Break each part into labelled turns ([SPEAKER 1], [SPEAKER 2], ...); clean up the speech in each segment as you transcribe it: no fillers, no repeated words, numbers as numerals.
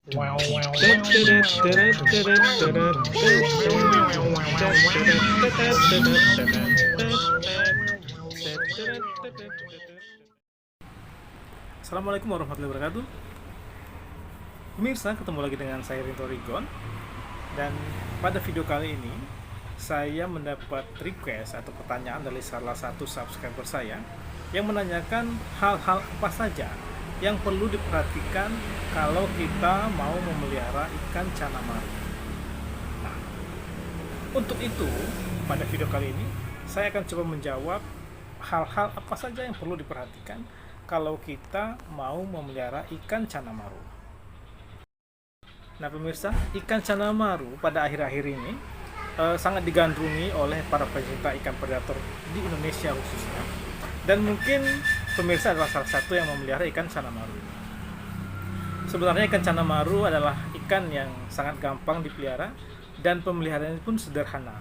[SPEAKER 1] Assalamualaikum warahmatullahi wabarakatuh. Pemirsa, ketemu lagi dengan saya Rinto Rigon. Dan pada video kali ini saya mendapat request atau pertanyaan dari salah satu subscriber saya yang menanyakan hal-hal apa saja yang perlu diperhatikan kalau kita mau memelihara ikan cana maru. Nah, untuk itu pada video kali ini saya akan coba menjawab hal-hal apa saja yang perlu diperhatikan kalau kita mau memelihara ikan cana maru. Nah pemirsa, ikan cana maru pada akhir-akhir ini sangat digandrungi oleh para pecinta ikan predator di Indonesia khususnya. Dan mungkin pemirsa adalah salah satu yang memelihara ikan cana maru. Sebenarnya ikan cana maru adalah ikan yang sangat gampang dipelihara dan pemeliharaannya pun sederhana.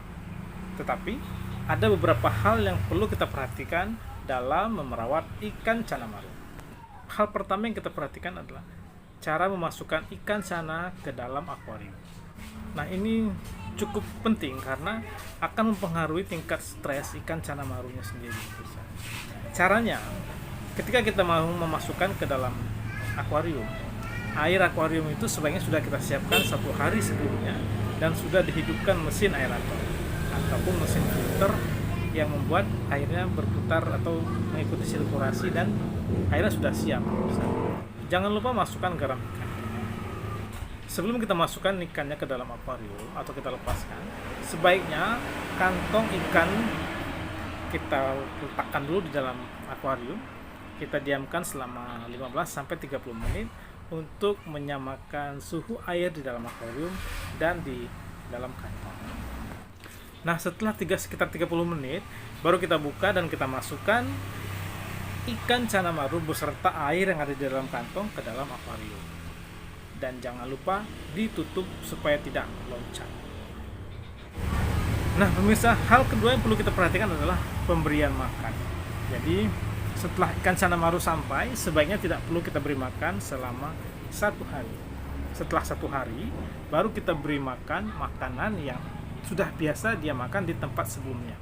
[SPEAKER 1] Tetapi ada beberapa hal yang perlu kita perhatikan dalam merawat ikan cana maru. Hal pertama yang kita perhatikan adalah cara memasukkan ikan cana ke dalam akuarium. Nah, ini cukup penting karena akan mempengaruhi tingkat stres ikan cana marunya sendiri. Caranya, ketika kita mau memasukkan ke dalam akuarium, air akuarium itu sebaiknya sudah kita siapkan 1 hari sebelumnya dan sudah dihidupkan mesin aerator ataupun mesin filter yang membuat airnya berputar atau mengikuti sirkulasi dan airnya sudah siap. Jangan lupa masukkan garam ikan. Sebelum kita masukkan ikannya ke dalam akuarium atau kita lepaskan, sebaiknya kantong ikan kita letakkan dulu di dalam akuarium. Kita diamkan selama 15-30 menit untuk menyamakan suhu air di dalam akuarium dan di dalam kantong. Nah, setelah sekitar 30 menit, baru kita buka dan kita masukkan ikan cana maru beserta air yang ada di dalam kantong ke dalam akuarium. Dan jangan lupa ditutup supaya tidak loncat. Nah pemirsa, hal kedua yang perlu kita perhatikan adalah pemberian makan. Jadi setelah ikan cana maru sampai, sebaiknya tidak perlu kita beri makan selama 1 hari. Setelah 1 hari, baru kita beri makan makanan yang sudah biasa dia makan di tempat sebelumnya.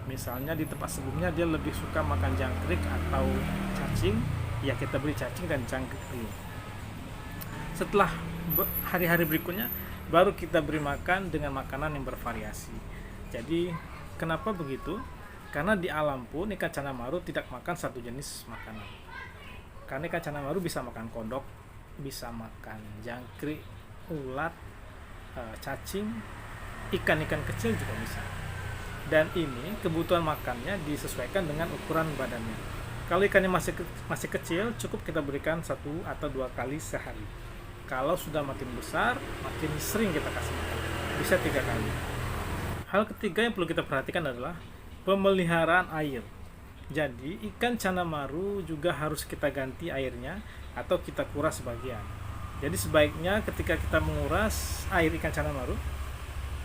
[SPEAKER 1] Misalnya di tempat sebelumnya dia lebih suka makan jangkrik atau cacing, ya kita beri cacing dan jangkrik dulu. Setelah hari-hari berikutnya, baru kita beri makan dengan makanan yang bervariasi. Jadi kenapa begitu? Karena di alam pun ikan cana maru tidak makan satu jenis makanan. Karena ikan cana maru bisa makan kodok, bisa makan jangkrik, ulat, cacing, ikan-ikan kecil juga bisa. Dan ini kebutuhan makannya disesuaikan dengan ukuran badannya. Kalau ikannya masih kecil, cukup kita berikan 1 atau 2 kali sehari. Kalau sudah makin besar, makin sering kita kasih makan, bisa 3 kali. Hal ketiga yang perlu kita perhatikan adalah pemeliharaan air. Jadi ikan cana maru juga harus kita ganti airnya atau kita kuras sebagian. Jadi sebaiknya ketika kita menguras air ikan cana maru,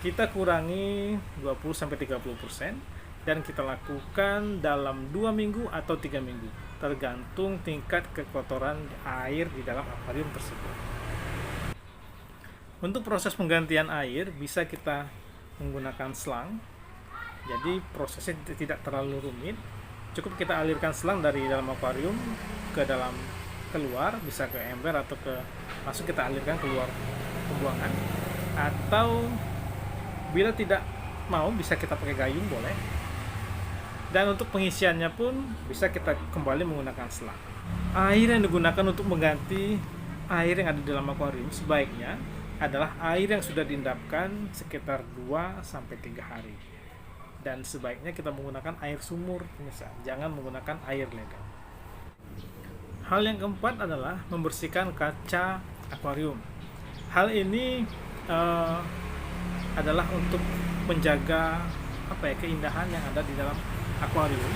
[SPEAKER 1] kita kurangi 20-30% dan kita lakukan dalam 2 minggu atau 3 minggu, tergantung tingkat kekotoran air di dalam akuarium tersebut. Untuk proses penggantian air bisa kita menggunakan selang. Jadi prosesnya tidak terlalu rumit. Cukup kita alirkan selang dari dalam akuarium ke dalam keluar, bisa ke ember atau langsung kita alirkan keluar pembuangan. Atau bila tidak mau, bisa kita pakai gayung, boleh. Dan untuk pengisiannya pun bisa kita kembali menggunakan selang. Air yang digunakan untuk mengganti air yang ada di dalam akuarium sebaiknya adalah air yang sudah diendapkan sekitar 2-3 hari. Dan sebaiknya kita menggunakan air sumur, misalnya jangan menggunakan air legal. Hal yang keempat adalah membersihkan kaca akuarium. Hal ini adalah untuk menjaga keindahan yang ada di dalam akuarium.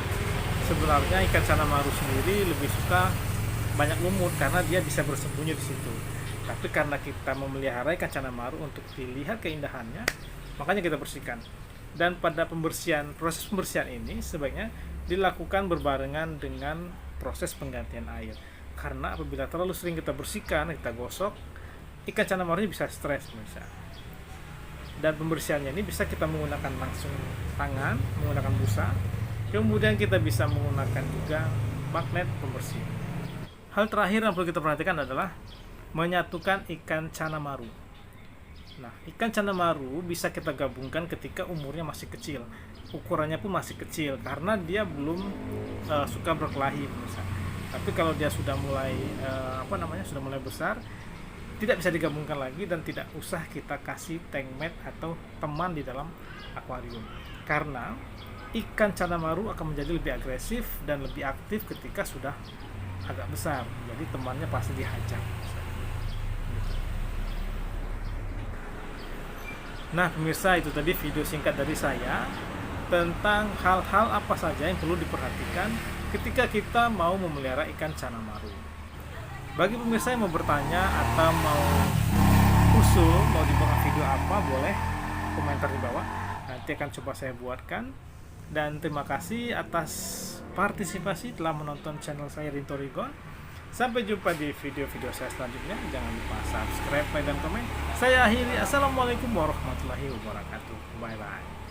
[SPEAKER 1] Sebenarnya ikan cana maru sendiri lebih suka banyak lumut karena dia bisa bersembunyi di situ. Tapi karena kita memelihara ikan cana maru untuk dilihat keindahannya, makanya kita bersihkan. Dan pada proses pembersihan ini sebaiknya dilakukan berbarengan dengan proses penggantian air. Karena apabila terlalu sering kita bersihkan, kita gosok, ikan cana marunya bisa stres pemirsa. Dan pembersihannya ini bisa kita menggunakan langsung tangan, menggunakan busa. Kemudian kita bisa menggunakan juga magnet pembersih. Hal terakhir yang perlu kita perhatikan adalah menyatukan ikan cana maru. Nah, ikan cana maru bisa kita gabungkan ketika umurnya masih kecil. Ukurannya pun masih kecil karena dia belum suka berkelahi pemirsa. Tapi kalau dia sudah mulai sudah mulai besar, tidak bisa digabungkan lagi dan tidak usah kita kasih tank mate atau teman di dalam akuarium. Karena ikan cana maru akan menjadi lebih agresif dan lebih aktif ketika sudah agak besar. Jadi temannya pasti dihajar. Nah pemirsa, itu tadi video singkat dari saya tentang hal-hal apa saja yang perlu diperhatikan ketika kita mau memelihara ikan cana maru. Bagi pemirsa yang mau bertanya atau mau usul mau dibuat video apa, boleh komentar di bawah, nanti akan coba saya buatkan. Dan terima kasih atas partisipasi telah menonton channel saya Rinto Rigon. Sampai jumpa di video-video saya selanjutnya. Jangan lupa subscribe, like, dan komen. Saya akhiri. Assalamualaikum warahmatullahi wabarakatuh. Bye bye.